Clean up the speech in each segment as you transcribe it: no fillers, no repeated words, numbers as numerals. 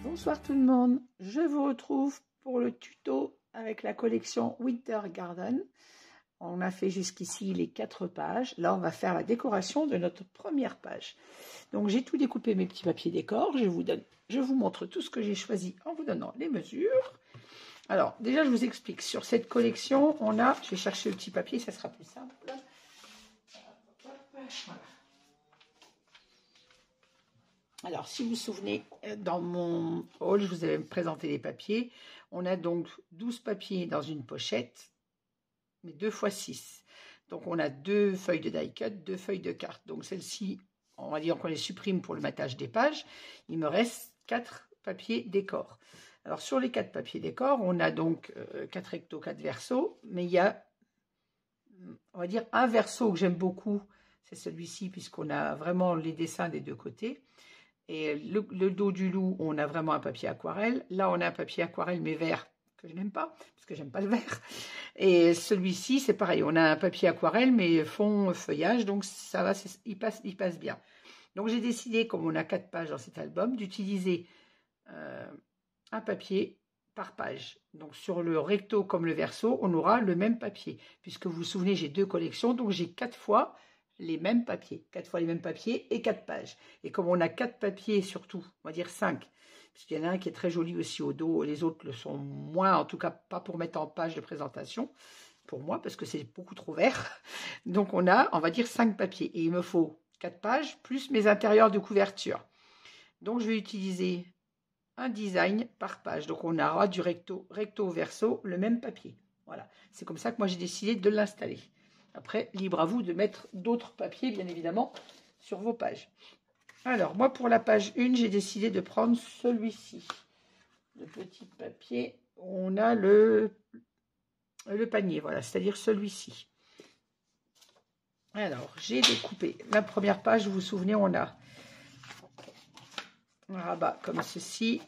Bonsoir tout le monde, je vous retrouve pour le tuto avec la collection Winter Garden. On a fait jusqu'ici les 4 pages. Là, on va faire la décoration de notre première page. Donc, j'ai tout découpé mes petits papiers décor. Je vous montre tout ce que j'ai choisi en vous donnant les mesures. Alors, déjà, je vous explique. Sur cette collection, on a... Je vais chercher le petit papier, ça sera plus simple. Voilà. Alors, si vous vous souvenez, dans mon haul, je vous avais présenté les papiers. On a donc 12 papiers dans une pochette, mais 2 x 6. Donc, on a 2 feuilles de die cut, 2 feuilles de carte. Donc, celle-ci, on va dire qu'on les supprime pour le matage des pages. Il me reste 4 papiers décor. Alors, sur les 4 papiers décor, on a donc 4 rectos, 4 versos, mais il y a, on va dire, un verso que j'aime beaucoup, c'est celui-ci, puisqu'on a vraiment les dessins des deux côtés. Et le dos du loup, on a vraiment un papier aquarelle. Là, on a un papier aquarelle, mais vert, que je n'aime pas, parce que j'aime pas le vert. Et celui-ci, c'est pareil. On a un papier aquarelle, mais fond feuillage, donc ça va, il passe bien. Donc, j'ai décidé, comme on a 4 pages dans cet album, d'utiliser un papier par page. Donc, sur le recto comme le verso, on aura le même papier. Puisque vous vous souvenez, j'ai 2 collections, donc j'ai 4 fois les mêmes papiers, 4 fois les mêmes papiers et 4 pages. Et comme on a 4 papiers surtout, on va dire 5, puisqu'il y en a un qui est très joli aussi au dos, les autres le sont moins, en tout cas pas pour mettre en page de présentation, pour moi, parce que c'est beaucoup trop vert. Donc on va dire 5 papiers. Et il me faut 4 pages, plus mes intérieurs de couverture. Donc je vais utiliser un design par page. Donc on aura du recto au verso, le même papier. Voilà, c'est comme ça que moi j'ai décidé de l'installer. Après, libre à vous de mettre d'autres papiers, bien évidemment, sur vos pages. Alors, moi, pour la page 1, j'ai décidé de prendre celui-ci. Le petit papier, on a le panier, voilà, c'est-à-dire celui-ci. Alors, j'ai découpé la première page, vous vous souvenez, on a un rabat comme ceci.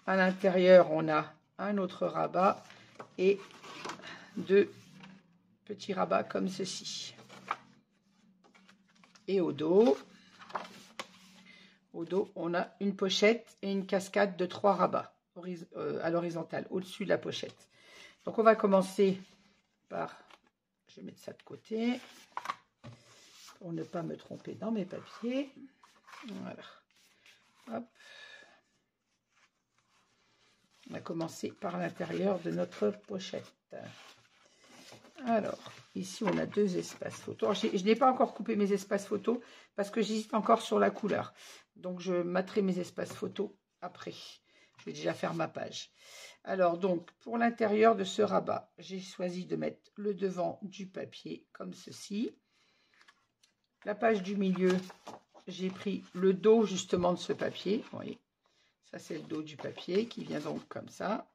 À l'intérieur, on a un autre rabat et 2 petits rabats comme ceci. Et au dos, on a une pochette et une cascade de 3 rabats à l'horizontale, au-dessus de la pochette. Donc, on va commencer par... Je vais mettre ça de côté pour ne pas me tromper dans mes papiers. Voilà. Hop. On va commencer par l'intérieur de notre pochette. Alors, ici, on a 2 espaces photos. Je n'ai pas encore coupé mes espaces photos parce que j'hésite encore sur la couleur. Donc, je mettrai mes espaces photos après. Je vais déjà faire ma page. Alors, donc, pour l'intérieur de ce rabat, j'ai choisi de mettre le devant du papier comme ceci. La page du milieu, j'ai pris le dos justement de ce papier. Vous voyez, ça, c'est le dos du papier qui vient donc comme ça.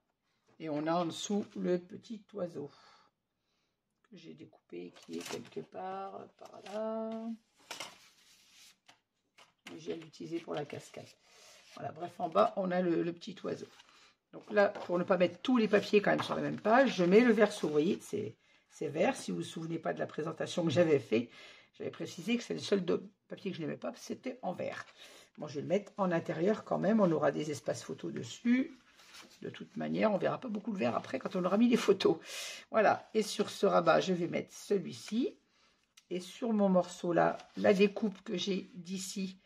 Et on a en dessous le petit oiseau que j'ai découpé, qui est quelque part par là. J'ai l'utiliser pour la cascade. Voilà, bref, en bas, on a le petit oiseau. Donc là, pour ne pas mettre tous les papiers quand même sur la même page, je mets le verso. Vous voyez, c'est vert. Si vous ne vous souvenez pas de la présentation que j'avais fait, j'avais précisé que c'est le seul papier que je n'aimais pas, c'était en vert. Bon, je vais le mettre en intérieur quand même. On aura des espaces photos dessus. De toute manière, on ne verra pas beaucoup de vert après quand on aura mis les photos. Voilà. Et sur ce rabat, je vais mettre celui-ci. Et sur mon morceau là, la découpe que j'ai d'ici,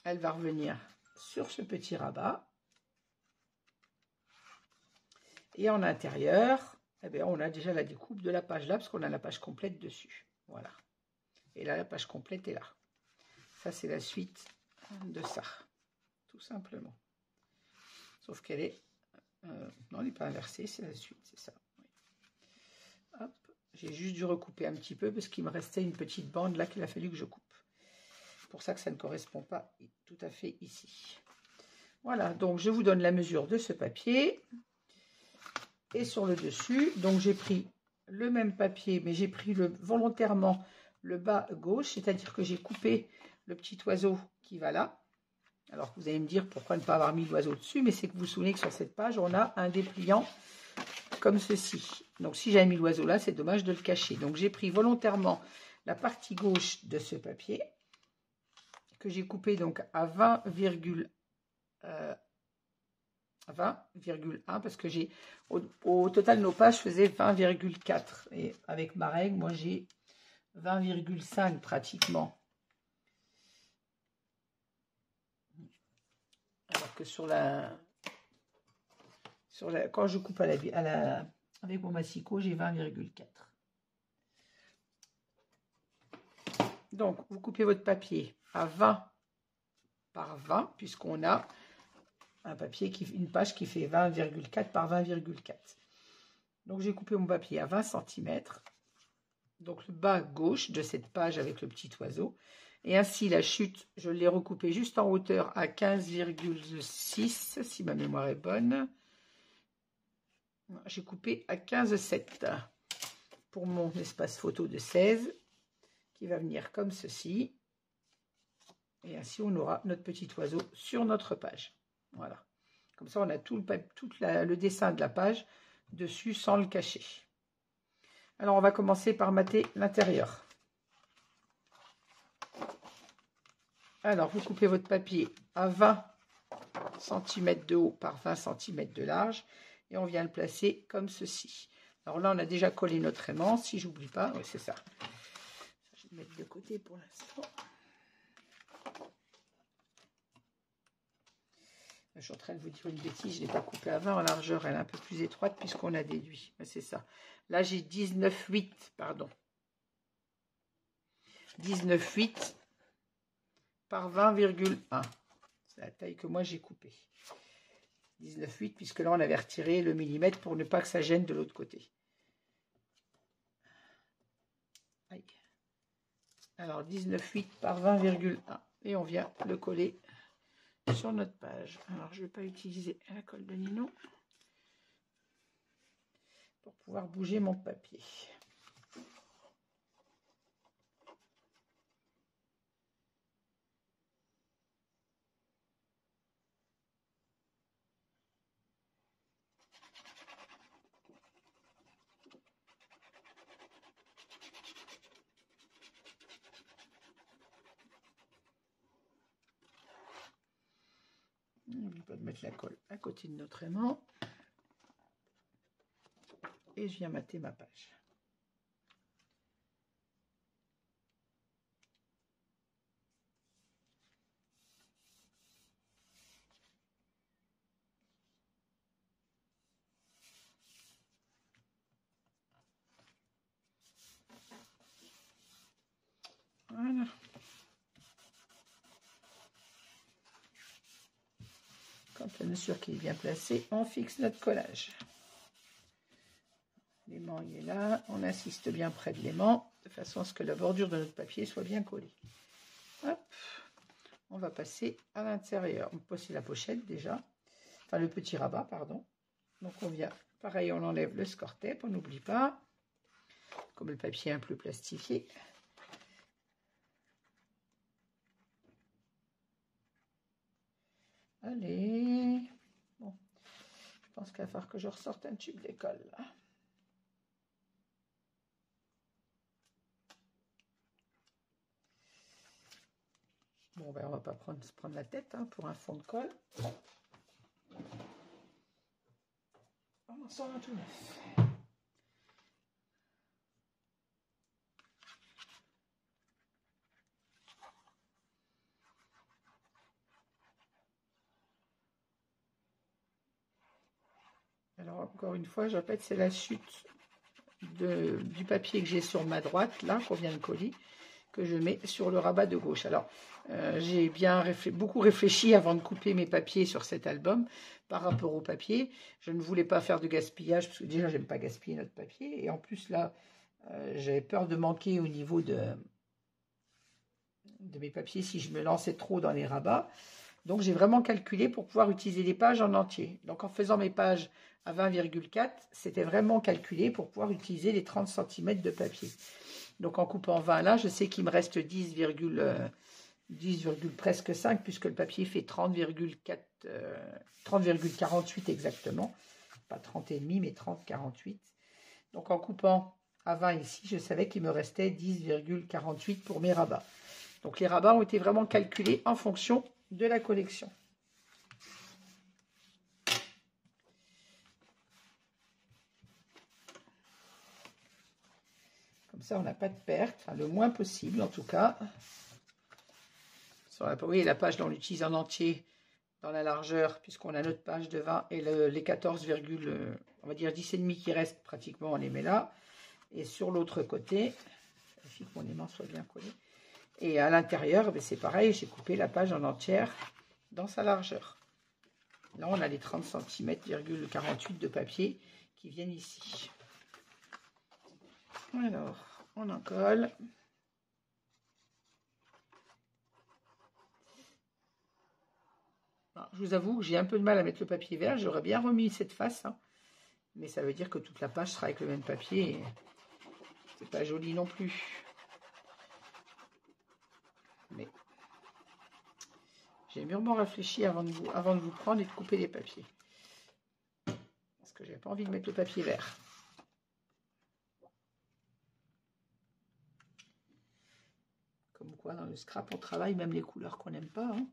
elle va revenir sur ce petit rabat. Et en intérieur, eh bien, on a déjà la découpe de la page là, parce qu'on a la page complète dessus. Voilà. Et là, la page complète est là. Ça, c'est la suite de ça. Tout simplement. Sauf qu'elle est... non, elle n'est pas inversée, c'est la suite, c'est ça. Oui. Hop, j'ai juste dû recouper un petit peu parce qu'il me restait une petite bande là qu'il a fallu que je coupe. C'est pour ça que ça ne correspond pas tout à fait ici. Voilà, donc je vous donne la mesure de ce papier. Et sur le dessus, donc j'ai pris le même papier, mais j'ai pris volontairement le bas gauche, c'est-à-dire que j'ai coupé le petit oiseau qui va là. Alors, vous allez me dire pourquoi ne pas avoir mis l'oiseau dessus, mais c'est que vous vous souvenez que sur cette page, on a un dépliant comme ceci. Donc, si j'avais mis l'oiseau là, c'est dommage de le cacher. Donc, j'ai pris volontairement la partie gauche de ce papier que j'ai coupé donc à 20,1 20,1 parce que j'ai au total nos pages faisaient 20,4 et avec ma règle moi j'ai 20,5 pratiquement, alors que quand je coupe avec mon massicot j'ai 20,4. Donc vous coupez votre papier à 20 par 20 puisqu'on a un papier une page qui fait 20,4 par 20,4. Donc j'ai coupé mon papier à 20 cm. Donc le bas gauche de cette page avec le petit oiseau. Et ainsi la chute, je l'ai recoupée juste en hauteur à 15,6 si ma mémoire est bonne. J'ai coupé à 15,7 pour mon espace photo de 16 qui va venir comme ceci. Et ainsi on aura notre petit oiseau sur notre page. Voilà. Comme ça on a tout le dessin de la page dessus sans le cacher. Alors, on va commencer par mater l'intérieur. Alors, vous coupez votre papier à 20 cm de haut par 20 cm de large et on vient le placer comme ceci. Alors là, on a déjà collé notre aimant, si j'oublie pas. Oui, c'est ça. Je vais le mettre de côté pour l'instant. Je suis en train de vous dire une bêtise, je ne l'ai pas coupé à 20 en largeur, elle est un peu plus étroite puisqu'on a déduit. C'est ça. Là, j'ai 19,8, pardon. 19,8 par 20,1. C'est la taille que moi j'ai coupée. 19,8 puisque là, on avait retiré le millimètre pour ne pas que ça gêne de l'autre côté. Aïe. Alors, 19,8 par 20,1. Et on vient le coller sur notre page. Alors, je ne vais pas utiliser la colle de nylon pour pouvoir bouger mon papier. N'oublie pas de mettre la colle à côté de notre aimant. Et je viens mater ma page. Voilà. Quand on est sûr qu'il est bien placé, on fixe notre collage. L'aimant il est là, on insiste bien près de l'aimant, de façon à ce que la bordure de notre papier soit bien collée. Hop. On va passer à l'intérieur. On pose la pochette déjà, enfin le petit rabat, pardon. Donc on vient, pareil, on enlève le score tape, on n'oublie pas, comme le papier est un peu plastifié. Allez, bon, je pense qu'il va falloir que je ressorte un tube d'école là. Bon, ben, on va pas se prendre la tête hein, pour un fond de colle. On en sort un tout neuf. Alors, encore une fois, je répète, c'est la chute du papier que j'ai sur ma droite, là, qu'on vient de coller, que je mets sur le rabat de gauche. Alors, j'ai beaucoup réfléchi avant de couper mes papiers sur cet album par rapport au papier. Je ne voulais pas faire de gaspillage, parce que déjà, j'aime pas gaspiller notre papier. Et en plus, là, j'avais peur de manquer au niveau de mes papiers si je me lançais trop dans les rabats. Donc, j'ai vraiment calculé pour pouvoir utiliser les pages en entier. Donc, en faisant mes pages à 20,4, c'était vraiment calculé pour pouvoir utiliser les 30 cm de papier. Donc, en coupant 20 là, je sais qu'il me reste 10, presque 5, puisque le papier fait 30,48 exactement. Pas 30,5, mais 30,48. Donc, en coupant à 20 ici, je savais qu'il me restait 10,48 pour mes rabats. Donc, les rabats ont été vraiment calculés en fonction de la collection. Comme ça, on n'a pas de perte, enfin, le moins possible en tout cas. Sur la, oui, la page, là, on l'utilise en entier dans la largeur, puisqu'on a notre page de 20 et les 14, on va dire 10,5 qui restent pratiquement, on les met là. Et sur l'autre côté, il suffit que mon aimant soit bien collé. Et à l'intérieur, c'est pareil, j'ai coupé la page en entière dans sa largeur. Là, on a les 30 cm,48 de papier qui viennent ici. Alors, on en colle. Alors, je vous avoue que j'ai un peu de mal à mettre le papier vert. J'aurais bien remis cette face, hein, mais ça veut dire que toute la page sera avec le même papier. C'est pas joli non plus. Mais j'ai mûrement réfléchi avant de vous prendre et de couper les papiers. Parce que j'avais pas envie de mettre le papier vert. Comme quoi, dans le scrap, on travaille même les couleurs qu'on n'aime pas. Hein.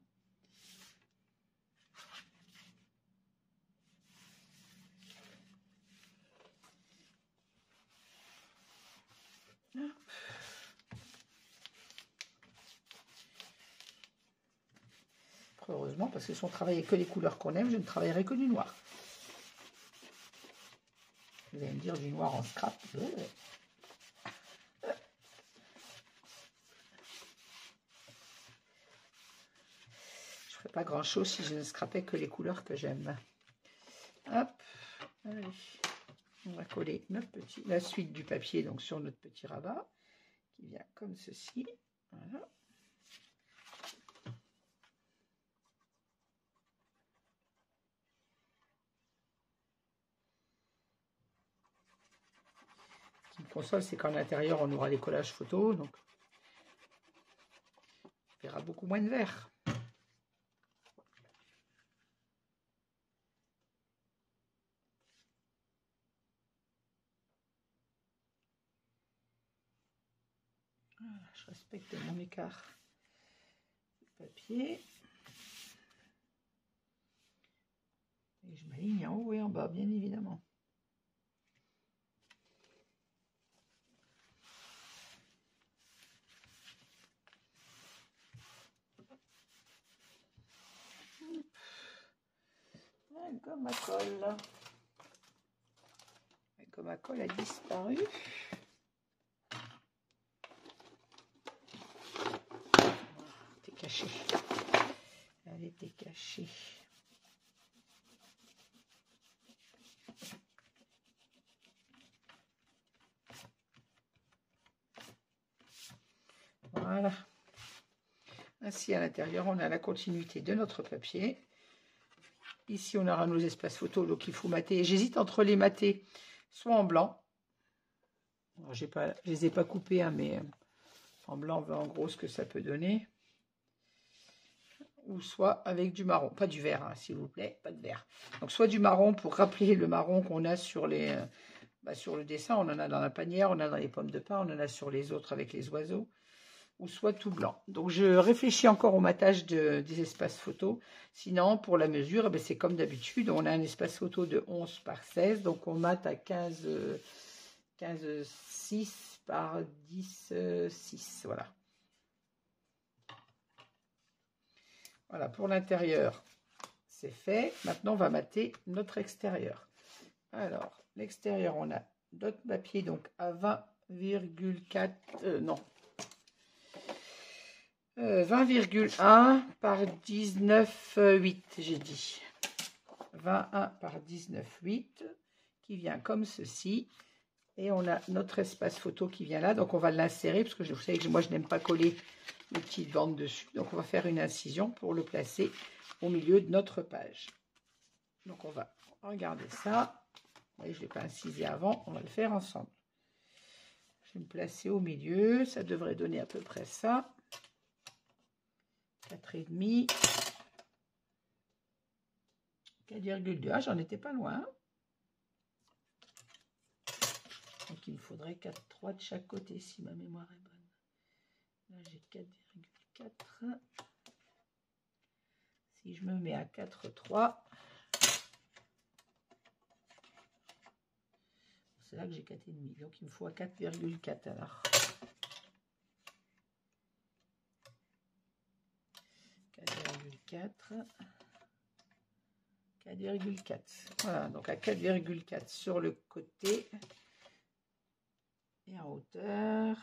Heureusement, parce que si on travaillait que les couleurs qu'on aime, je ne travaillerai que du noir. Vous allez me dire du noir en scrap. Je ne ferais pas grand chose si je ne scrapais que les couleurs que j'aime. Hop, allez. On va coller la suite du papier donc sur notre petit rabat qui vient comme ceci. Voilà. Ce qui me console, c'est qu'en intérieur, on aura les collages photos, donc on verra beaucoup moins de vert. Voilà, je respecte mon écart de papier. Et je m'aligne en haut et en bas, bien évidemment. La gomme à colle. La gomme à colle a disparu. Elle était cachée. Elle était cachée. Voilà. Ainsi, à l'intérieur, on a la continuité de notre papier. Ici, on aura nos espaces photos, donc il faut mater. J'hésite entre les mater soit en blanc. Je ne les ai pas coupés, hein, mais en blanc, en gros, ce que ça peut donner. Ou soit avec du marron. Pas du vert, hein, s'il vous plaît, pas de vert. Donc, soit du marron pour rappeler le marron qu'on a sur sur le dessin. On en a dans la panière, on en a dans les pommes de pin, on en a sur les autres avec les oiseaux. Ou soit tout blanc. Donc je réfléchis encore au matage des espaces photos. Sinon, pour la mesure, c'est comme d'habitude. On a un espace photo de 11 par 16. Donc on mate à 15,6 par 10,6. Voilà. Voilà, pour l'intérieur, c'est fait. Maintenant, on va mater notre extérieur. Alors, l'extérieur, on a d'autres papiers donc à 20,4... non. 20,1 par 19,8, j'ai dit. 21 par 19,8 qui vient comme ceci. Et on a notre espace photo qui vient là. Donc, on va l'insérer parce que vous savez que moi, je n'aime pas coller les petites bandes dessus. Donc, on va faire une incision pour le placer au milieu de notre page. Donc, on va regarder ça. Vous voyez, je ne l'ai pas incisé avant. On va le faire ensemble. Je vais me placer au milieu. Ça devrait donner à peu près ça. 4,5. 4,2. Ah, j'en étais pas loin. Donc, il me faudrait 4,3 de chaque côté si ma mémoire est bonne. Là, j'ai 4,4. Si je me mets à 4,3, c'est là que j'ai 4,5. Donc il me faut à 4,4 alors. 4,4. 4,4. Voilà, donc à 4,4 sur le côté. Et en hauteur.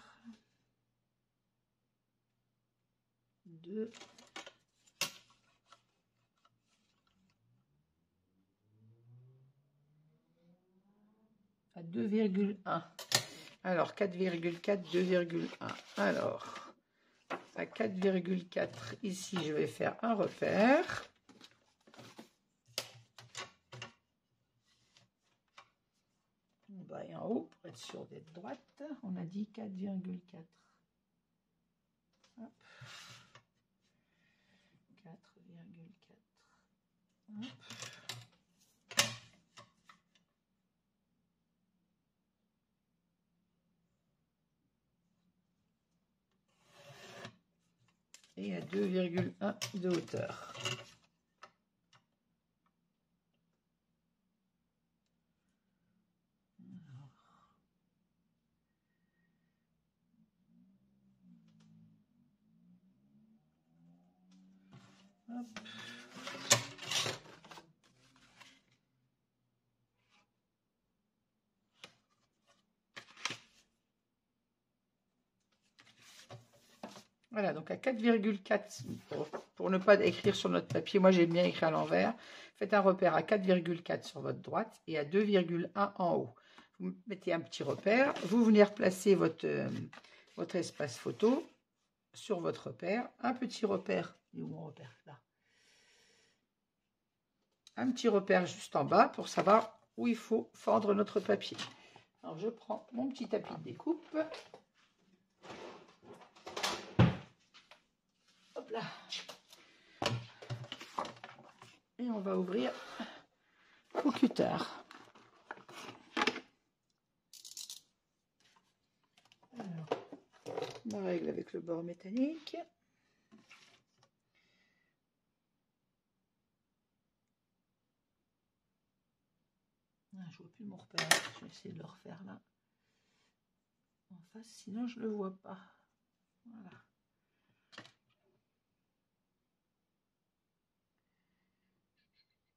2. À 2,1. Alors 4,4, 2,1. Alors à 4,4 ici je vais faire un repère. En bas et en haut pour être sûr d'être droite. On a dit 4,4. 4,4. Et à 2,1 de hauteur. Hop. Voilà, donc à 4,4, pour ne pas écrire sur notre papier, moi j'ai bien écrit à l'envers, faites un repère à 4,4 sur votre droite et à 2,1 en haut. Vous mettez un petit repère, vous venez replacer votre espace photo sur votre repère, un petit repère, il est où mon repère là? Un petit repère juste en bas pour savoir où il faut fendre notre papier. Alors je prends mon petit tapis de découpe. Hop là. Et on va ouvrir au cutter. Alors, ma règle avec le bord métallique. Je vois plus mon repère. Je vais essayer de le refaire là en face, sinon je le vois pas. Voilà.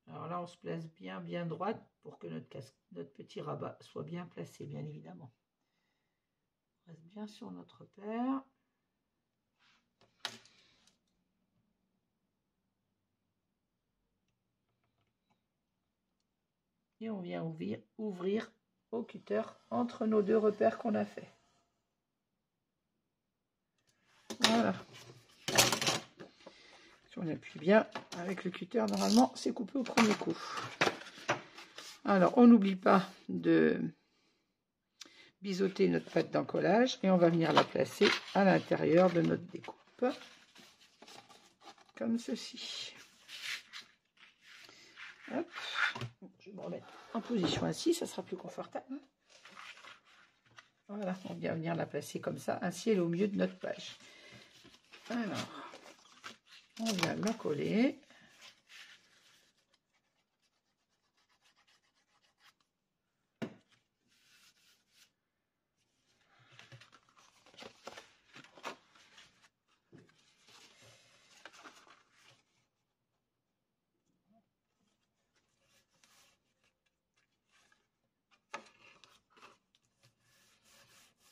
Alors là, on se place bien droite pour que notre petit rabat soit bien placé, bien évidemment. On reste bien sur notre repère. Et on vient ouvrir au cutter entre nos deux repères qu'on a fait. Voilà. Si on appuie bien avec le cutter, normalement, c'est coupé au premier coup. Alors, on n'oublie pas de biseauter notre pâte d'encollage et on va venir la placer à l'intérieur de notre découpe, comme ceci. Hop. Je vais me remettre en position assise, ça sera plus confortable. Voilà, on vient venir la placer comme ça, ainsi elle est au milieu de notre page. Alors, on vient la coller.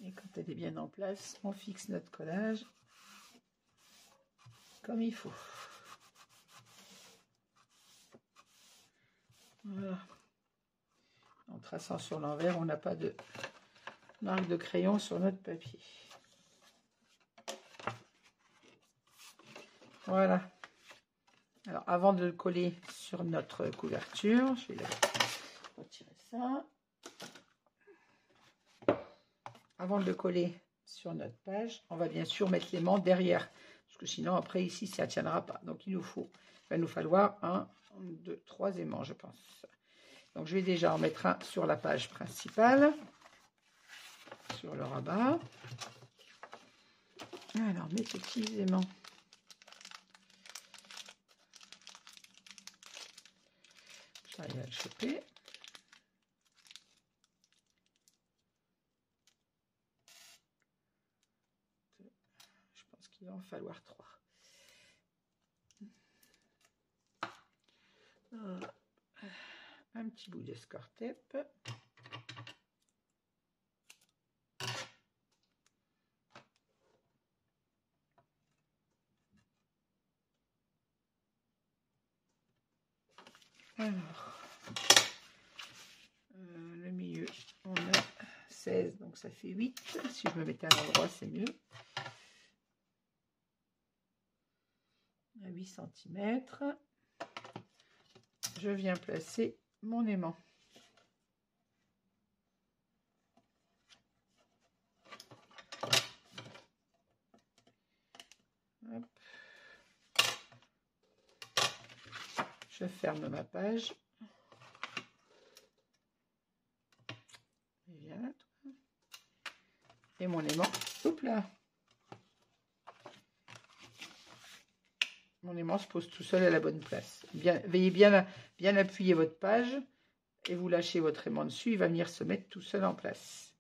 Et quand elle est bien en place, on fixe notre collage comme il faut. Voilà. En traçant sur l'envers, on n'a pas de marque de crayon sur notre papier. Voilà. Alors, avant de le coller sur notre couverture, je vais retirer ça. Avant de le coller sur notre page, on va bien sûr mettre l'aimant derrière, parce que sinon, après, ici, ça ne tiendra pas. Donc, il va nous falloir 1, 2, 3 aimants, je pense. Donc, je vais déjà en mettre un sur la page principale, sur le rabat. Alors, mes petits aimants. J'arrive à le choper. il va en falloir 3. Un petit bout de score tape. Alors, le milieu, on a 16, donc ça fait 8. Si je me mettais à l'endroit, c'est mieux. À 8 cm. Je viens placer mon aimant. Hop. Je ferme ma page. Et viens là, toi. Et mon aimant, hop là. Mon aimant se pose tout seul à la bonne place. Veillez bien appuyer votre page et vous lâchez votre aimant dessus. Il va venir se mettre tout seul en place.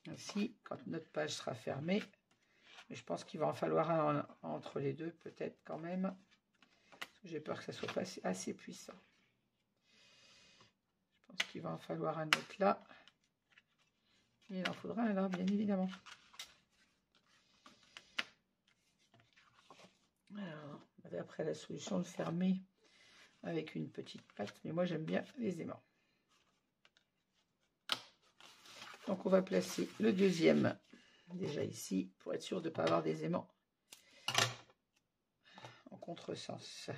Ainsi, quand notre page sera fermée, mais je pense qu'il va en falloir un entre les deux, peut-être quand même. J'ai peur que ça soit pas assez puissant. Je pense qu'il va en falloir un autre là. Et il en faudra un là, bien évidemment. Alors, on avait après la solution de fermer avec une petite patte, mais moi j'aime bien les aimants. Donc on va placer le deuxième déjà ici pour être sûr de ne pas avoir des aimants en contresens.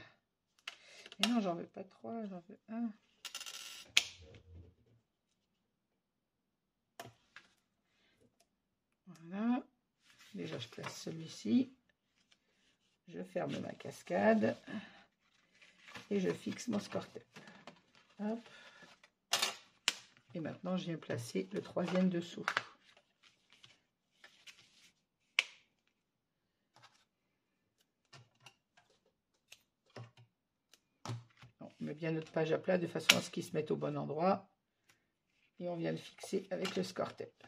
Et non, j'en veux pas 3, j'en veux 1. Voilà. Déjà je place celui-ci. Je ferme ma cascade et je fixe mon score tape. Hop. Et maintenant, je viens placer le troisième dessous. On met bien notre page à plat de façon à ce qu'il se mette au bon endroit. Et on vient le fixer avec le score tape.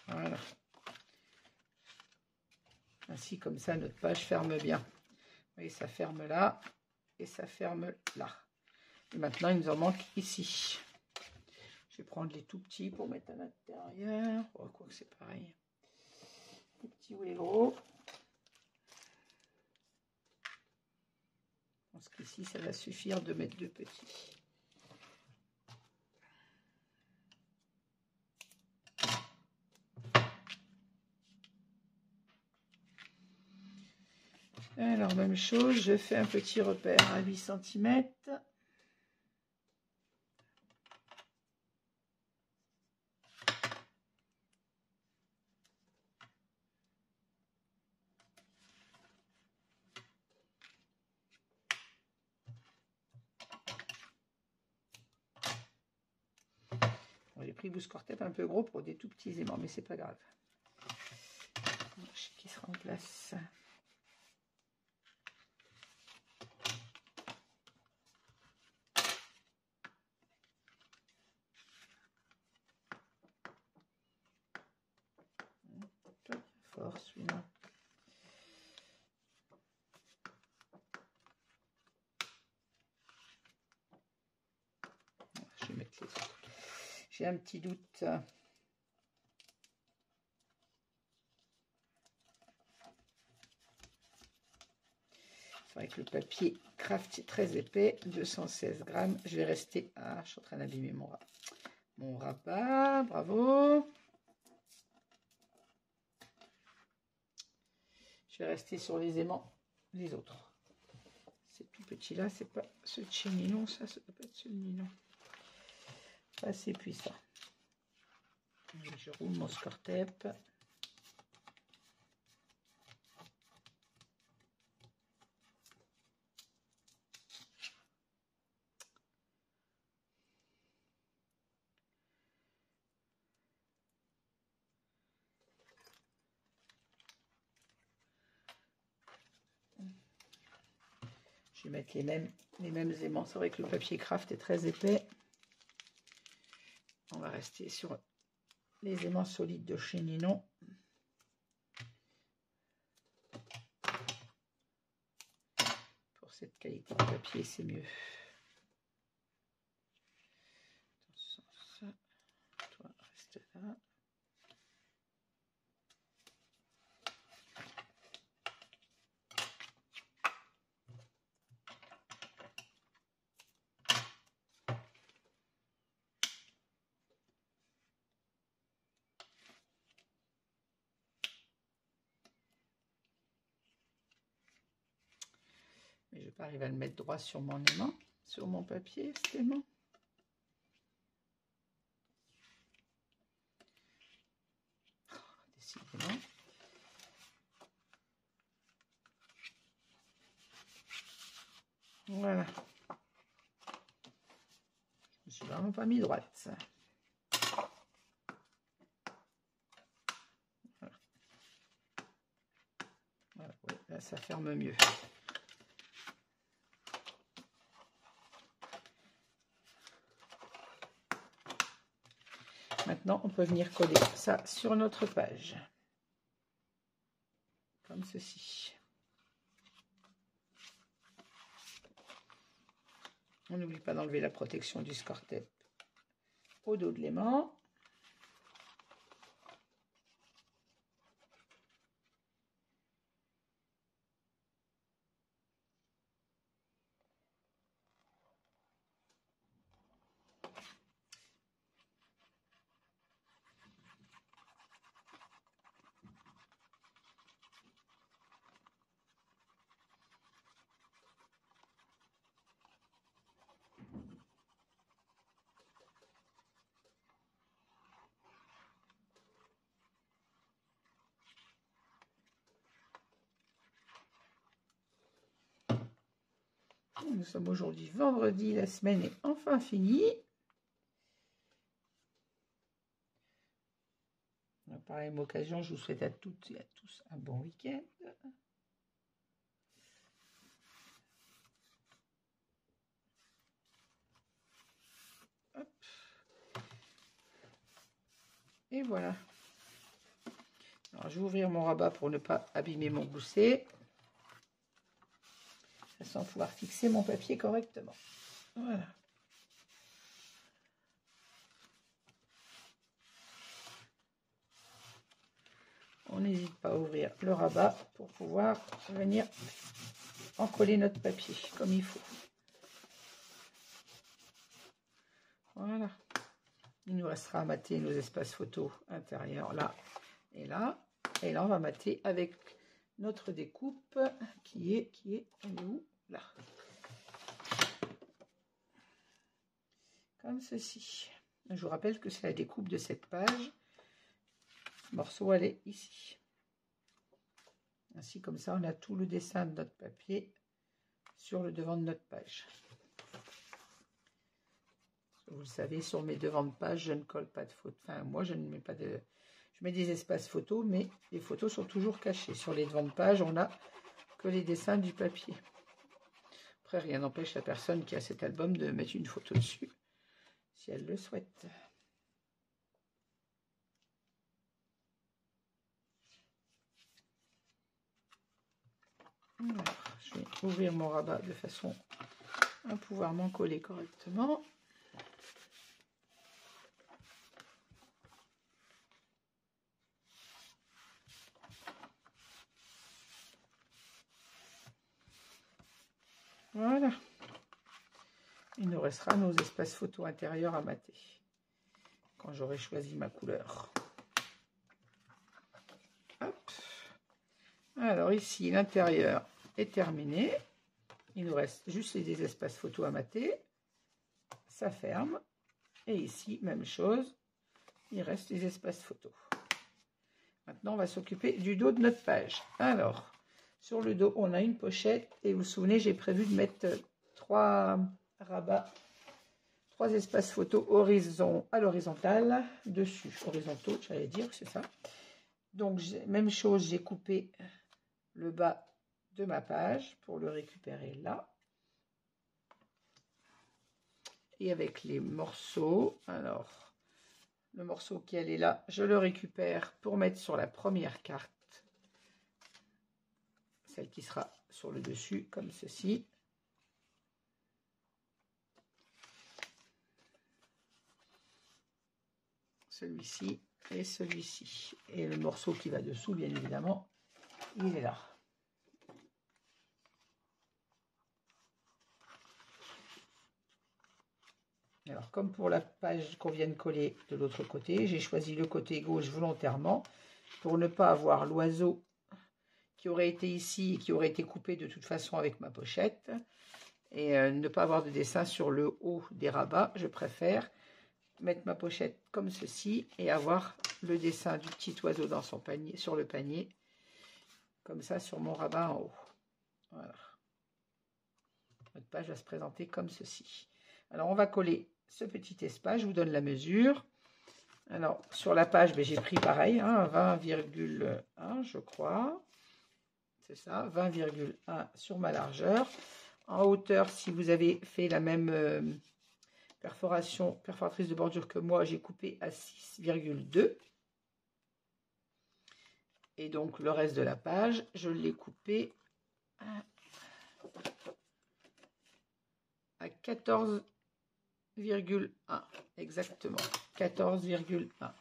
Voilà. Ainsi, comme ça, notre page ferme bien. Vous voyez, ça ferme là et ça ferme là. Et maintenant, il nous en manque ici. Je vais prendre les tout petits pour mettre à l'intérieur. Oh, quoi que c'est pareil. Les petits ou les gros. Je pense qu'ici, ça va suffire de mettre 2 petits. Alors, même chose, je fais un petit repère à 8 cm. J'ai pris vous score tape un peu gros pour des tout petits aimants, mais c'est pas grave. Je sais qui sera en place. Fort celui-là. Je vais mettre les autres. J'ai un petit doute. C'est vrai que le papier craft est très épais, 216 grammes. Je vais rester à... Je suis en train d'abîmer mon rabat. Bravo. Je vais rester sur les aimants, les autres. C'est tout petit là, c'est pas ce de chez Ninon, ça doit pas être ce de Ninon. Pas assez puissant. Je roule mon score tape. Je vais mettre les mêmes aimants. C'est vrai que le papier craft est très épais. On va rester sur les aimants solides de chez Ninon. cette qualité de papier, c'est mieux. Ça, toi, reste là. Mais je vais pas arriver à le mettre droit sur mon aimant, sur mon papier, cet aimant. Décidément. Voilà. Je me suis vraiment pas mis droite. Voilà. Voilà, ouais, là, ça ferme mieux. Maintenant, on peut venir coller ça sur notre page. Comme ceci. On n'oublie pas d'enlever la protection du score-tape au dos de l'aimant. Nous sommes aujourd'hui vendredi, la semaine est enfin finie. Par la même occasion, je vous souhaite à toutes et à tous un bon week-end. Et voilà. Alors, je vais ouvrir mon rabat pour ne pas abîmer mon gousset. Sans pouvoir fixer mon papier correctement. Voilà. On n'hésite pas à ouvrir le rabat pour pouvoir venir encoller notre papier comme il faut. Voilà. Il nous restera à mater nos espaces photos intérieurs là et là. Et là, on va mater avec notre découpe qui est elle est où? Là. Comme ceci. Je vous rappelle que c'est la découpe de cette page. Ce morceau, elle est ici. Ainsi, comme ça, on a tout le dessin de notre papier sur le devant de notre page. Vous le savez, sur mes devants de page, je ne colle pas de photos. Enfin, moi, je ne mets pas de... Je mets des espaces photos, mais les photos sont toujours cachées. Sur les devants de page, on n'a que les dessins du papier. Après, rien n'empêche la personne qui a cet album de mettre une photo dessus, si elle le souhaite. Alors, je vais ouvrir mon rabat de façon à pouvoir m'en coller correctement. Voilà. Il nous restera nos espaces photos intérieurs à mater quand j'aurai choisi ma couleur. Hop. Alors ici, l'intérieur est terminé. Il nous reste juste les espaces photos à mater. Ça ferme. Et ici, même chose. Il reste les espaces photos. Maintenant, on va s'occuper du dos de notre page. Alors, sur le dos, on a une pochette. Et vous vous souvenez, j'ai prévu de mettre 3 rabats, 3 espaces photos à l'horizontale, dessus. Horizontaux, j'allais dire, c'est ça. Donc, même chose, j'ai coupé le bas de ma page pour le récupérer là. Et avec les morceaux, alors, le morceau qui est là, je le récupère pour mettre sur la première carte, celle qui sera sur le dessus, comme ceci. celui-ci et celui-ci. Et le morceau qui va dessous, bien évidemment, il est là. Alors, comme pour la page qu'on vient de coller de l'autre côté, j'ai choisi le côté gauche volontairement pour ne pas avoir l'oiseau qui aurait été ici et qui aurait été coupé de toute façon avec ma pochette. Et ne pas avoir de dessin sur le haut des rabats. Je préfère mettre ma pochette comme ceci et avoir le dessin du petit oiseau dans son panier, sur le panier, comme ça sur mon rabat en haut. Voilà. Notre page va se présenter comme ceci. Alors on va coller ce petit espace, je vous donne la mesure. Alors sur la page, j'ai pris pareil, hein, 20,1 je crois. C'est ça, 20,1 sur ma largeur. En hauteur, si vous avez fait la même perforatrice de bordure que moi, j'ai coupé à 6,2. Et donc, le reste de la page, je l'ai coupé à 14,1. Exactement, 14,1.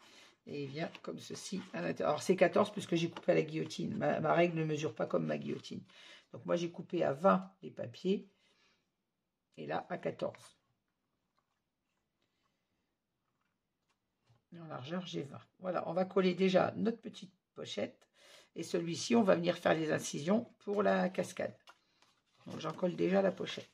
Et il vient comme ceci à l'intérieur. Alors, c'est 14 puisque j'ai coupé à la guillotine. Ma règle ne mesure pas comme ma guillotine. Donc, moi, j'ai coupé à 20 les papiers. Et là, à 14. Et en largeur, j'ai 20. Voilà, on va coller déjà notre petite pochette. Et celui-ci, on va venir faire les incisions pour la cascade. Donc, j'en colle déjà la pochette.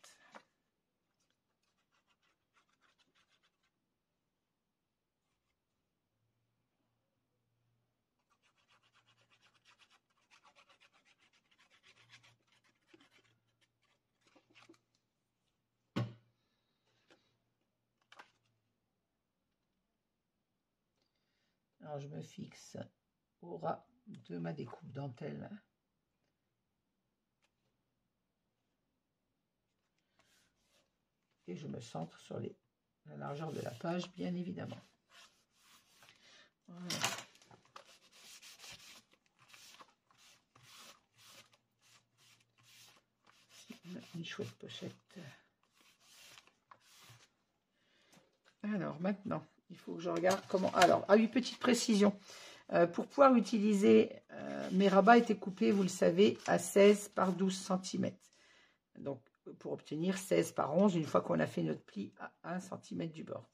Alors, je me fixe au ras de ma découpe dentelle. Et je me centre sur la largeur de la page, bien évidemment. Voilà. Une chouette pochette. Alors, maintenant, il faut que je regarde comment... Alors, oui, petite précision. Pour pouvoir utiliser, mes rabats étaient coupés, vous le savez, à 16 par 12 cm. Donc, pour obtenir 16 par 11, une fois qu'on a fait notre pli à 1 cm du bord.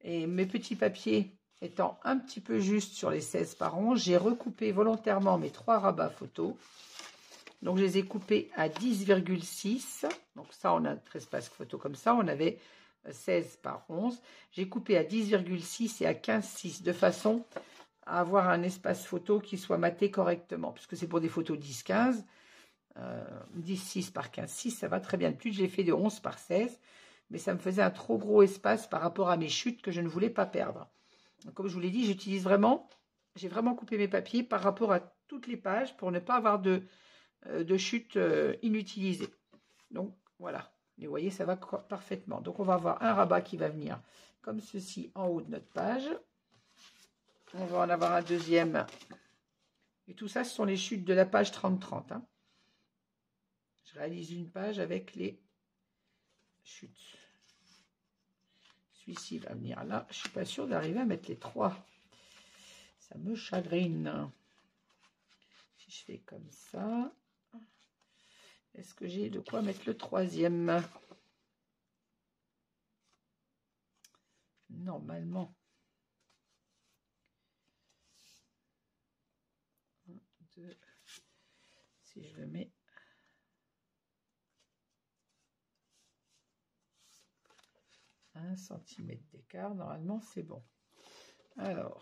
Et mes petits papiers étant un petit peu juste sur les 16 par 11, j'ai recoupé volontairement mes 3 rabats photo. Donc, je les ai coupés à 10,6. Donc, ça, on a notre espace photo comme ça. On avait 16 par 11. J'ai coupé à 10,6 et à 15,6 de façon à avoir un espace photo qui soit maté correctement. Puisque c'est pour des photos 10-15. 10,6 par 15,6, ça va très bien. Plus j'ai fait de 11 par 16. Mais ça me faisait un trop gros espace par rapport à mes chutes que je ne voulais pas perdre. Donc, comme je vous l'ai dit, j'utilise vraiment... J'ai vraiment coupé mes papiers par rapport à toutes les pages pour ne pas avoir de chute inutilisée. Donc voilà, et vous voyez, ça va parfaitement. Donc on va avoir un rabat qui va venir comme ceci en haut de notre page. On va en avoir un deuxième. Et tout ça, ce sont les chutes de la page 30-30. Hein. Je réalise une page avec les chutes. Celui-ci va venir là. Je ne suis pas sûre d'arriver à mettre les 3. Ça me chagrine. Si je fais comme ça... Est-ce que j'ai de quoi mettre le 3e? Normalement. 1, 2. Si je le mets. Un centimètre d'écart, normalement c'est bon. Alors.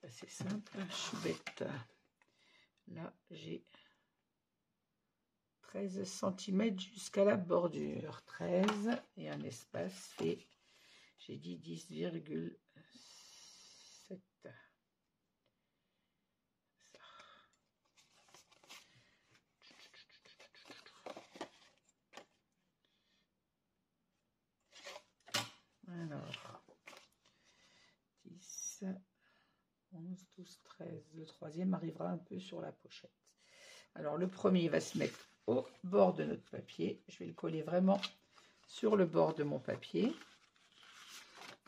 C'est simple, je suis bête. Là, j'ai 13 cm jusqu'à la bordure. 13 et un espace fait, j'ai dit 10,7. Alors, 10... 11, 12, 13. Le 3e arrivera un peu sur la pochette. Alors, le premier va se mettre au bord de notre papier. Je vais le coller vraiment sur le bord de mon papier.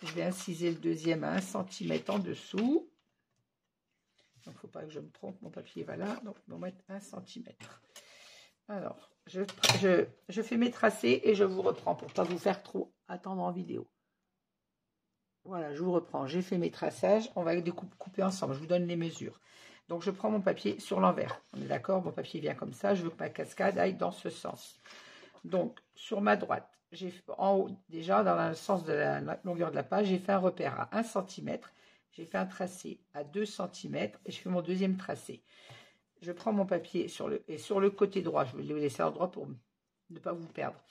Je vais inciser le deuxième à 1 cm en dessous. Donc, il ne faut pas que je me trompe, mon papier va là. Donc, on va mettre 1 cm. Alors, je fais mes tracés et je vous reprends pour ne pas vous faire trop attendre en vidéo. Voilà, je vous reprends. J'ai fait mes traçages. On va les couper ensemble. Je vous donne les mesures. Donc, je prends mon papier sur l'envers. On est d'accord? Mon papier vient comme ça. Je veux que ma cascade aille dans ce sens. Donc, sur ma droite, j'ai en haut, déjà, dans le sens de la longueur de la page, j'ai fait un repère à 1 cm. J'ai fait un tracé à 2 cm et je fais mon deuxième tracé. Je prends mon papier sur le côté droit. Je vais le laisser à l'endroit pour ne pas vous perdre.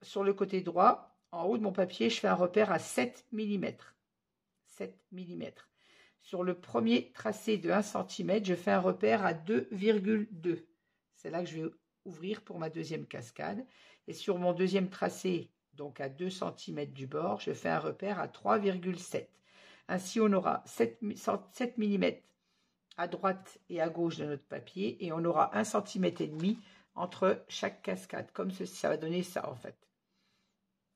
Sur le côté droit, en haut de mon papier, je fais un repère à 7 mm. 7 mm. Sur le premier tracé de 1 cm, je fais un repère à 2,2. C'est là que je vais ouvrir pour ma deuxième cascade. Et sur mon deuxième tracé, donc à 2 cm du bord, je fais un repère à 3,7. Ainsi, on aura 7 mm à droite et à gauche de notre papier et on aura 1,5 cm entre chaque cascade. Comme ceci, ça va donner ça en fait.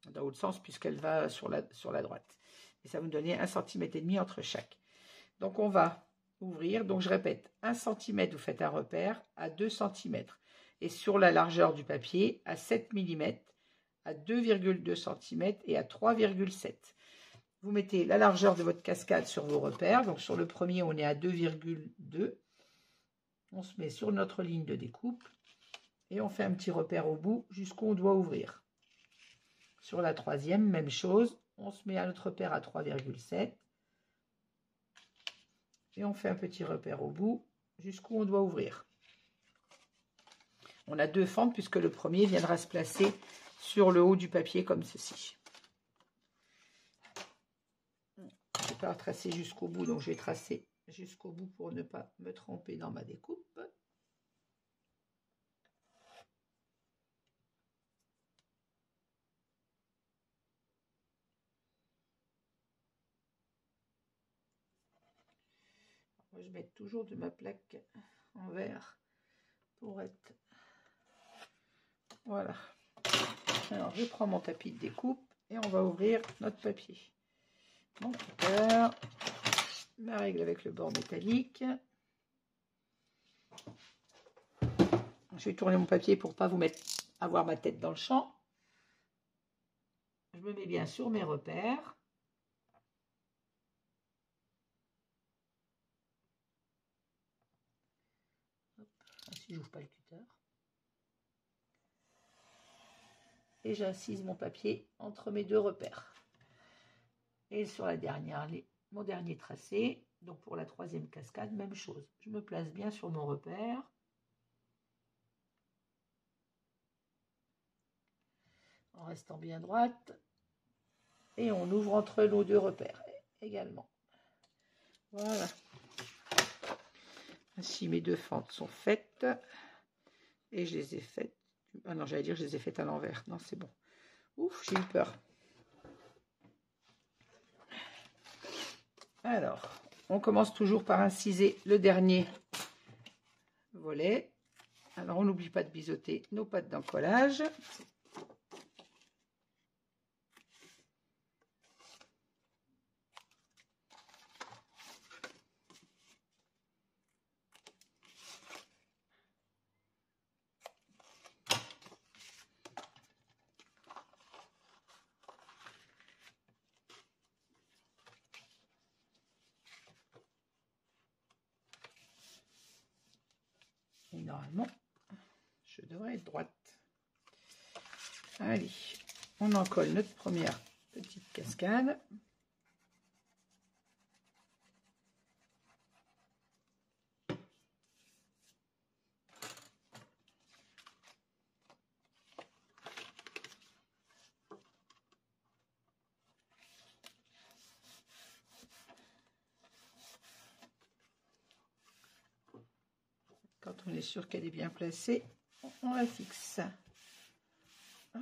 Dans l'autre sens puisqu'elle va sur la droite. Et ça va nous donner 1,5 cm entre chaque. Donc, on va ouvrir. Donc, je répète, 1 cm, vous faites un repère à 2 cm. Et sur la largeur du papier, à 7 mm, à 2,2 cm et à 3,7. Vous mettez la largeur de votre cascade sur vos repères. Donc, sur le premier, on est à 2,2. On se met sur notre ligne de découpe. Et on fait un petit repère au bout jusqu'où on doit ouvrir. Sur la troisième, même chose. On se met à notre repère à 3,7. Et on fait un petit repère au bout jusqu'où on doit ouvrir. On a deux fentes puisque le premier viendra se placer sur le haut du papier comme ceci. Je vais pas tracer jusqu'au bout, donc je vais tracer jusqu'au bout pour ne pas me tromper dans ma découpe. Moi, je mets toujours de ma plaque en verre pour être... Voilà. Alors, je prends mon tapis de découpe et on va ouvrir notre papier. Mon cutter, ma règle avec le bord métallique. Je vais tourner mon papier pour ne pas avoir ma tête dans le champ. Je me mets bien sur mes repères. Si j'ouvre pas le cutter. Et j'incise mon papier entre mes deux repères. Et sur la dernière, mon dernier tracé, donc pour la troisième cascade, même chose. Je me place bien sur mon repère. En restant bien droite. Et on ouvre entre nos deux repères également. Voilà. Ainsi, mes deux fentes sont faites. Et je les ai faites. Ah non, j'allais dire je les ai faites à l'envers. Non, c'est bon. Ouf, j'ai eu peur. Alors, on commence toujours par inciser le dernier volet. Alors, on n'oublie pas de biseauter nos pattes d'encollage. Et normalement, je devrais être droite. Allez, on encolle notre première petite cascade. Quand on est sûr qu'elle est bien placée, on la fixe. Hop.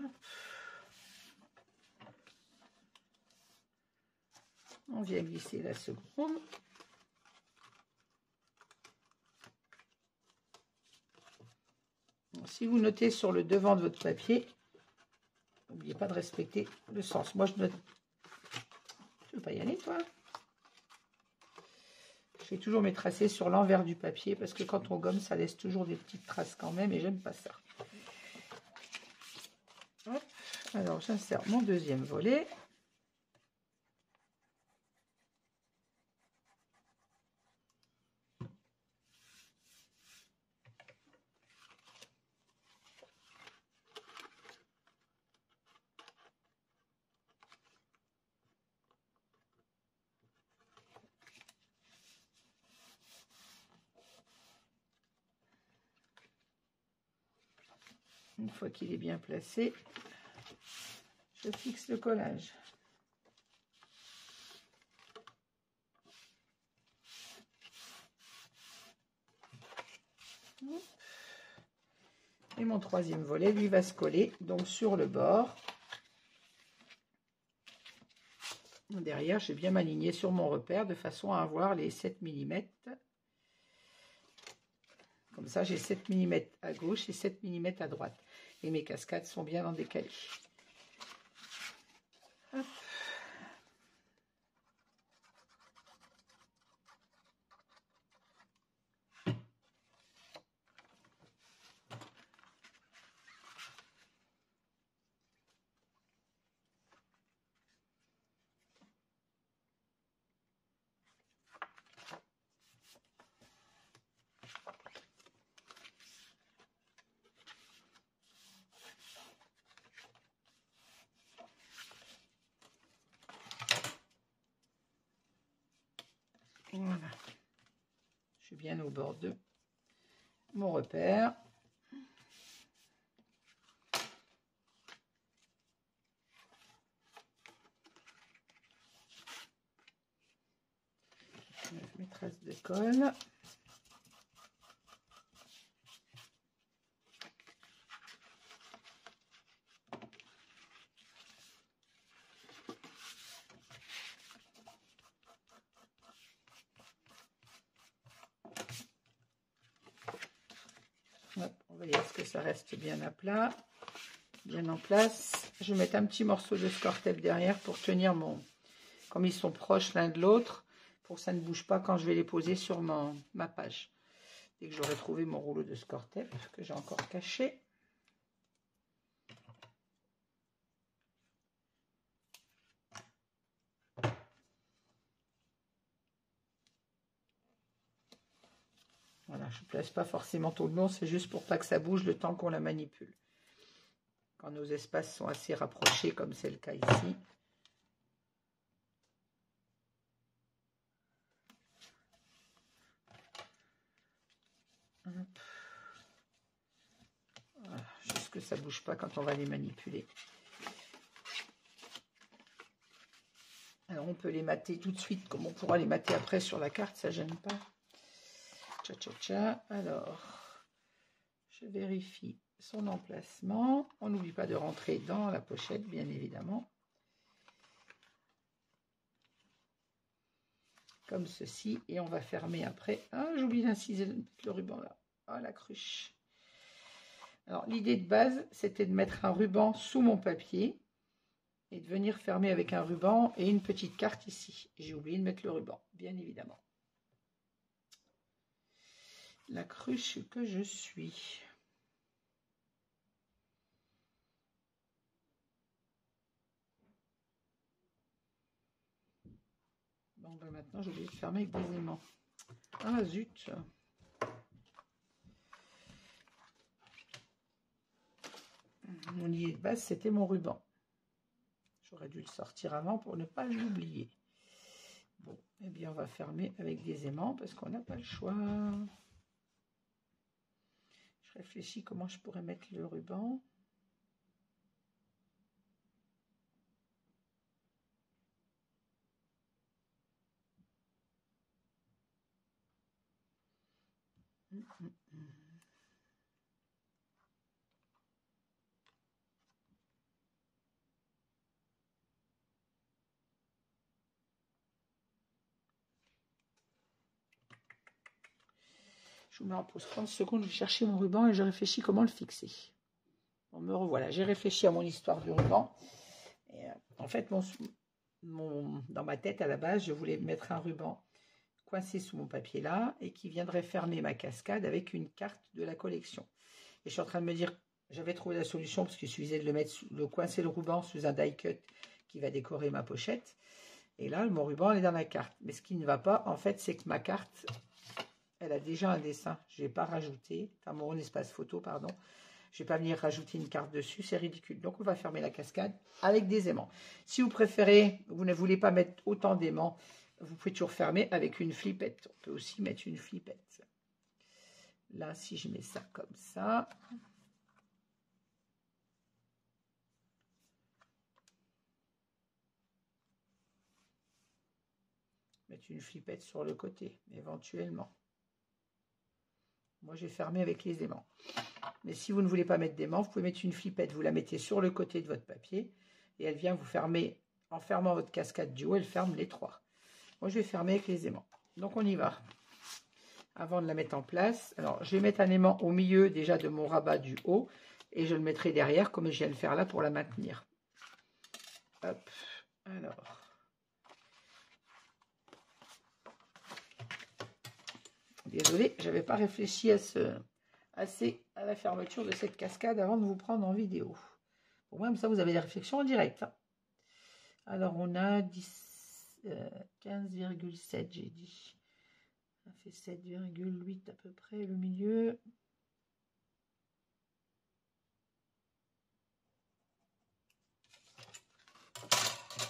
On vient glisser la seconde. Bon, si vous notez sur le devant de votre papier, n'oubliez n'oubliez pas de respecter le sens. Moi, je ne veux pas y aller, toi. Je fais toujours mes tracés sur l'envers du papier parce que quand on gomme, ça laisse toujours des petites traces quand même et j'aime pas ça. Hop. Alors, j'insère mon deuxième volet. Une fois qu'il est bien placé, je fixe le collage. Et mon troisième volet, lui, va se coller donc sur le bord. Derrière, j'ai bien m'aligner sur mon repère de façon à avoir les 7 mm. Comme ça, j'ai 7 mm à gauche et 7 mm à droite. Et mes cascades sont bien en décalé. Hop. Voilà. Je suis bien au bord de mon repère. Mes traces de colle. Hop, on va dire que ça reste bien à plat, bien en place. Je vais mettre un petit morceau de score tape derrière pour tenir mon... Comme ils sont proches l'un de l'autre, pour que ça ne bouge pas quand je vais les poser sur ma page. Dès que j'aurai trouvé mon rouleau de score tape, que j'ai encore caché. Voilà, je ne place pas forcément tout le long, c'est juste pour pas que ça bouge le temps qu'on la manipule. Quand nos espaces sont assez rapprochés, comme c'est le cas ici. Voilà, juste que ça ne bouge pas quand on va les manipuler. Alors on peut les mater tout de suite, comme on pourra les mater après sur la carte, ça ne gêne pas. Tcha tcha tcha. Alors, je vérifie son emplacement. On n'oublie pas de rentrer dans la pochette, bien évidemment. Comme ceci. Et on va fermer après. Ah, j'oublie d'inciser le ruban là. Ah, la cruche. Alors, l'idée de base, c'était de mettre un ruban sous mon papier et de venir fermer avec un ruban et une petite carte ici. J'ai oublié de mettre le ruban, bien évidemment. La cruche que je suis. Bon, ben maintenant, j'ai oublié de fermer avec des aimants. Ah, zut! Mon idée de base, c'était mon ruban. J'aurais dû le sortir avant pour ne pas l'oublier. Bon, eh bien, on va fermer avec des aimants parce qu'on n'a pas le choix. Je réfléchis comment je pourrais mettre le ruban. Je vous mets en pause 30 secondes, je vais chercher mon ruban et je réfléchis comment le fixer. Bon, me revoilà. J'ai réfléchi à mon histoire du ruban. Et, en fait, dans ma tête, à la base, je voulais mettre un ruban coincé sous mon papier là et qui viendrait fermer ma cascade avec une carte de la collection. Et je suis en train de me dire, j'avais trouvé la solution parce qu'il suffisait de coincer le ruban sous un die cut qui va décorer ma pochette. Et là, mon ruban est dans la carte. Mais ce qui ne va pas, en fait, c'est que ma carte, elle a déjà un dessin. Je ne vais pas rajouter, enfin mon espace photo, pardon. Je ne vais pas venir rajouter une carte dessus, c'est ridicule. Donc, on va fermer la cascade avec des aimants. Si vous préférez, vous ne voulez pas mettre autant d'aimants, vous pouvez toujours fermer avec une flippette. On peut aussi mettre une flippette. Là, si je mets ça comme ça. Mettre une flippette sur le côté, éventuellement. Moi, j'ai fermé avec les aimants. Mais si vous ne voulez pas mettre d'aimants, vous pouvez mettre une flippette. Vous la mettez sur le côté de votre papier et elle vient vous fermer. En fermant votre cascade du haut, elle ferme les trois. Moi, je vais fermer avec les aimants. Donc, on y va. Avant de la mettre en place, alors, je vais mettre un aimant au milieu déjà de mon rabat du haut et je le mettrai derrière comme je viens de le faire là pour la maintenir. Hop, alors. Désolée, je n'avais pas réfléchi assez à la fermeture de cette cascade avant de vous prendre en vidéo. Pour moi, comme ça, vous avez des réflexions en direct. Hein. Alors, on a 15,7, j'ai dit. Ça fait 7,8 à peu près, le milieu.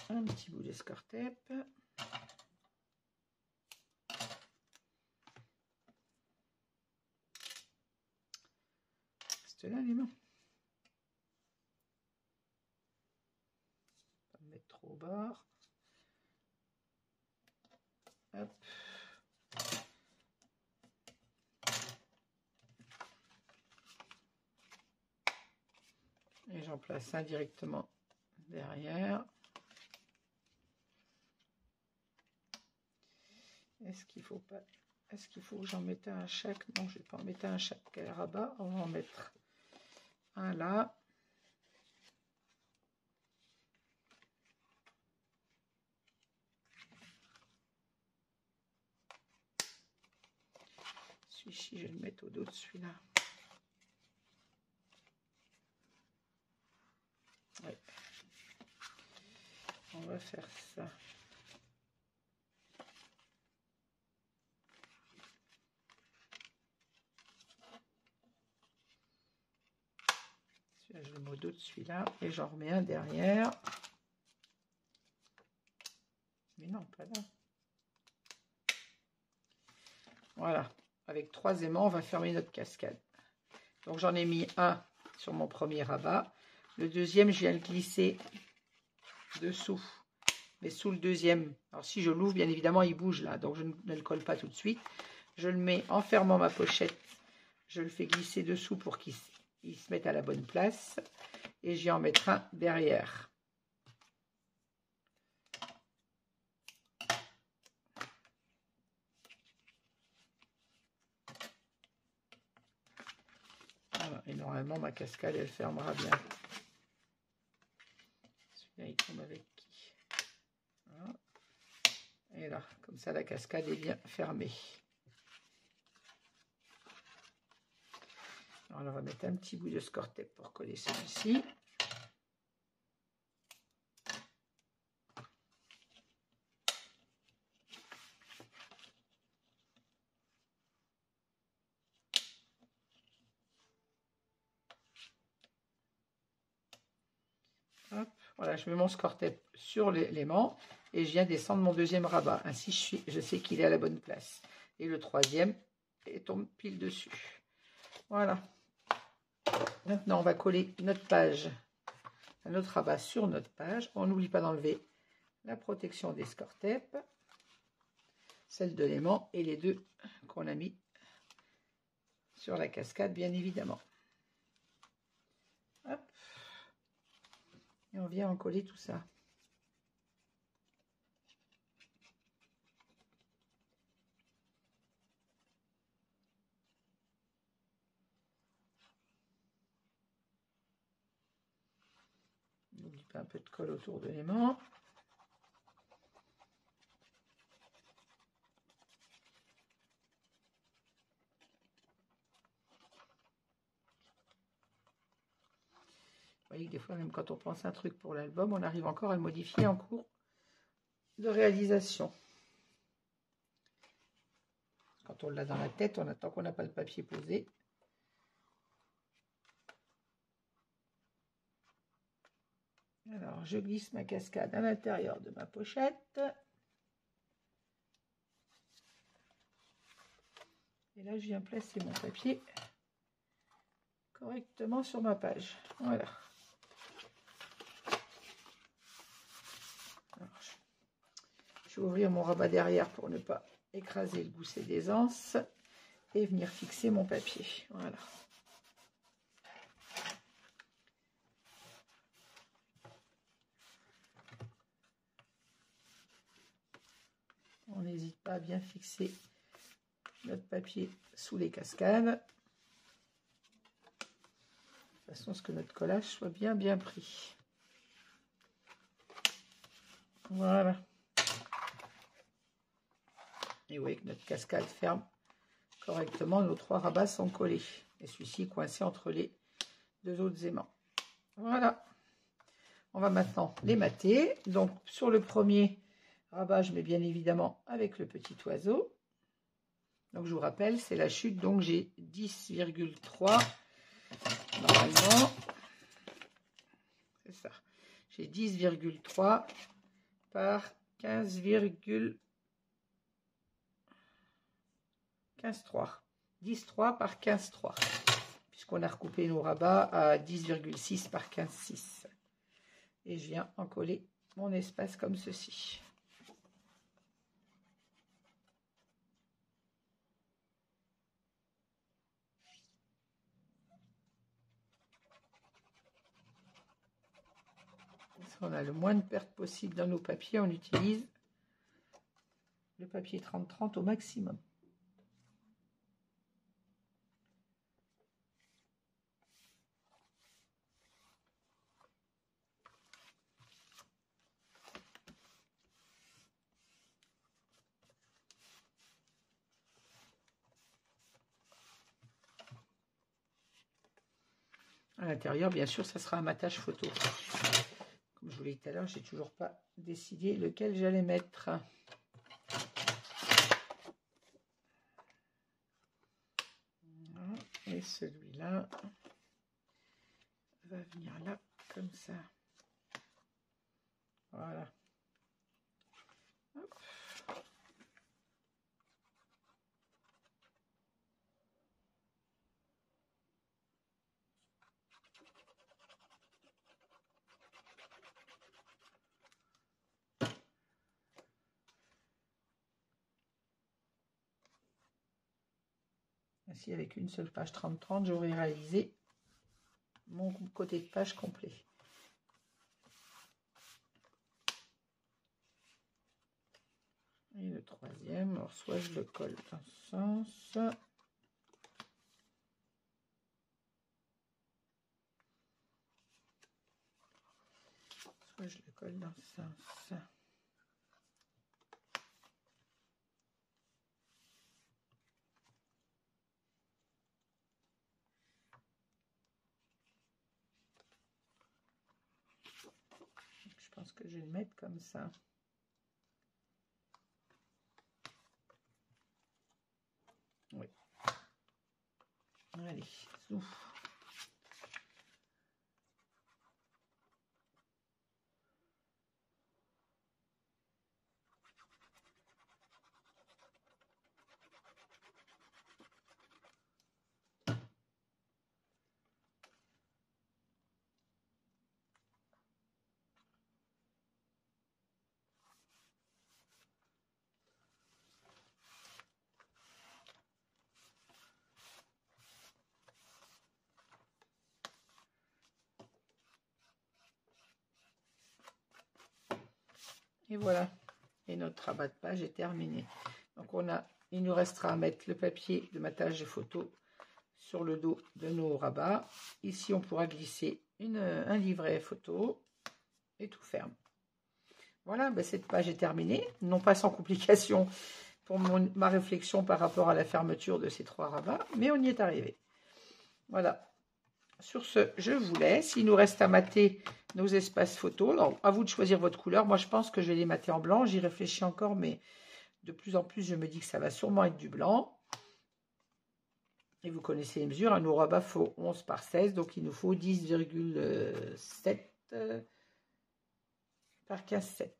Un petit bout d'escortep. C'est là les mains. Pas me mettre trop au bord. Hop. Et j'en place un directement derrière. Est-ce qu'il faut pas... Est-ce qu'il faut que j'en mette un à chaque? Non, je ne vais pas en mettre un à chaque rabat. On va en mettre un là. Celui-ci, je vais le mettre au dos de celui-là. Ouais. On va faire ça. Celui-là, je le mets au dos de celui-là et j'en remets un derrière. Mais non, pas là. Voilà. Avec 3 aimants, on va fermer notre cascade. Donc, j'en ai mis un sur mon premier rabat. Le deuxième, je viens le glisser dessous. Mais sous le deuxième. Alors, si je l'ouvre, bien évidemment, il bouge là. Donc, je ne le colle pas tout de suite. Je le mets en fermant ma pochette. Je le fais glisser dessous pour qu'il se mette à la bonne place. Et je vais en mettre un derrière. Voilà. Et normalement, ma cascade, elle fermera bien. Celui-là, il tombe avec qui? Voilà. Et là, comme ça, la cascade est bien fermée. Alors, on va mettre un petit bout de score-tape pour coller celui-ci. Hop, voilà, je mets mon score-tape sur l'aimant et je viens descendre mon deuxième rabat. Ainsi, je sais qu'il est à la bonne place. Et le troisième tombe pile dessus. Voilà. Maintenant, on va coller notre page, notre rabat sur notre page. On n'oublie pas d'enlever la protection des score-tape, celle de l'aimant et les deux qu'on a mis sur la cascade, bien évidemment. Hop. Et on vient en coller tout ça. rajouter un peu de colle autour de l'aimant. Vous voyez que des fois, même quand on pense un truc pour l'album, on arrive encore à le modifier en cours de réalisation. Quand on l'a dans la tête, on attend qu'on n'a pas le papier posé. Alors, je glisse ma cascade à l'intérieur de ma pochette. Et là, je viens placer mon papier correctement sur ma page. Voilà. Alors, je vais ouvrir mon rabat derrière pour ne pas écraser le gousset d'aisance et venir fixer mon papier. Voilà. On n'hésite pas à bien fixer notre papier sous les cascades, de façon à ce que notre collage soit bien pris. Voilà. Et vous voyez que notre cascade ferme correctement, nos 3 rabats sont collés. Et celui-ci est coincé entre les 2 autres aimants. Voilà. On va maintenant les mater. Donc sur le premier rabat, je mets bien évidemment avec le petit oiseau. Donc je vous rappelle, c'est la chute, donc j'ai 10,3 normalement. C'est ça. J'ai 10,3 par 15,3. 10,3 par 15,3. Puisqu'on a recoupé nos rabats à 10,6 par 15,6. Et je viens en coller mon espace comme ceci. On a le moins de pertes possible dans nos papiers, on utilise le papier 30-30 au maximum. À l'intérieur, bien sûr, ça sera un matage photo. Comme je vous l'ai dit tout à l'heure, j'ai toujours pas décidé lequel j'allais mettre. Voilà. Et celui-là va venir là, comme ça. Voilà. Hop. Ainsi, avec une seule page 30-30, j'aurai réalisé mon côté de page complet. Et le troisième, alors soit je le colle dans ce sens, soit je le colle dans ce sens. Je pense que je vais le mettre comme ça. Oui. Allez, zoom. Et voilà, et notre rabat de page est terminé. Donc il nous restera à mettre le papier de matage de photo sur le dos de nos rabats. Ici, on pourra glisser un livret photo. et tout ferme. Voilà, ben cette page est terminée, non pas sans complication pour ma réflexion par rapport à la fermeture de ces 3 rabats, mais on y est arrivé. Voilà. Sur ce, je vous laisse. Il nous reste à mater nos espaces photos. Alors, à vous de choisir votre couleur. Moi, je pense que je vais les mater en blanc. J'y réfléchis encore, mais de plus en plus, je me dis que ça va sûrement être du blanc. Et vous connaissez les mesures. Nos rabats faut 11 par 16, donc il nous faut 10,7 par 15,7.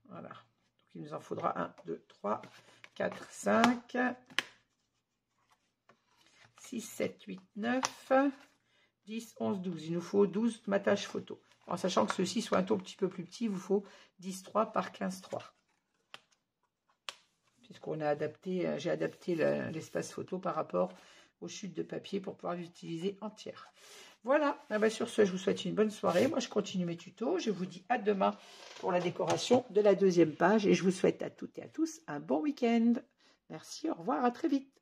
Voilà. Donc, il nous en faudra 1, 2, 3, 4, 5, 6, 7, 8, 9, 10, 11, 12. Il nous faut 12 matages photos. En sachant que ceux-ci soient un tout petit peu plus petits, il vous faut 10,3 par 15,3. Puisqu'on a adapté, j'ai adapté l'espace photo par rapport aux chutes de papier pour pouvoir l'utiliser entière. Voilà, ah ben sur ce, je vous souhaite une bonne soirée. Moi, je continue mes tutos. Je vous dis à demain pour la décoration de la 2e page. Et je vous souhaite à toutes et à tous un bon week-end. Merci, au revoir, à très vite.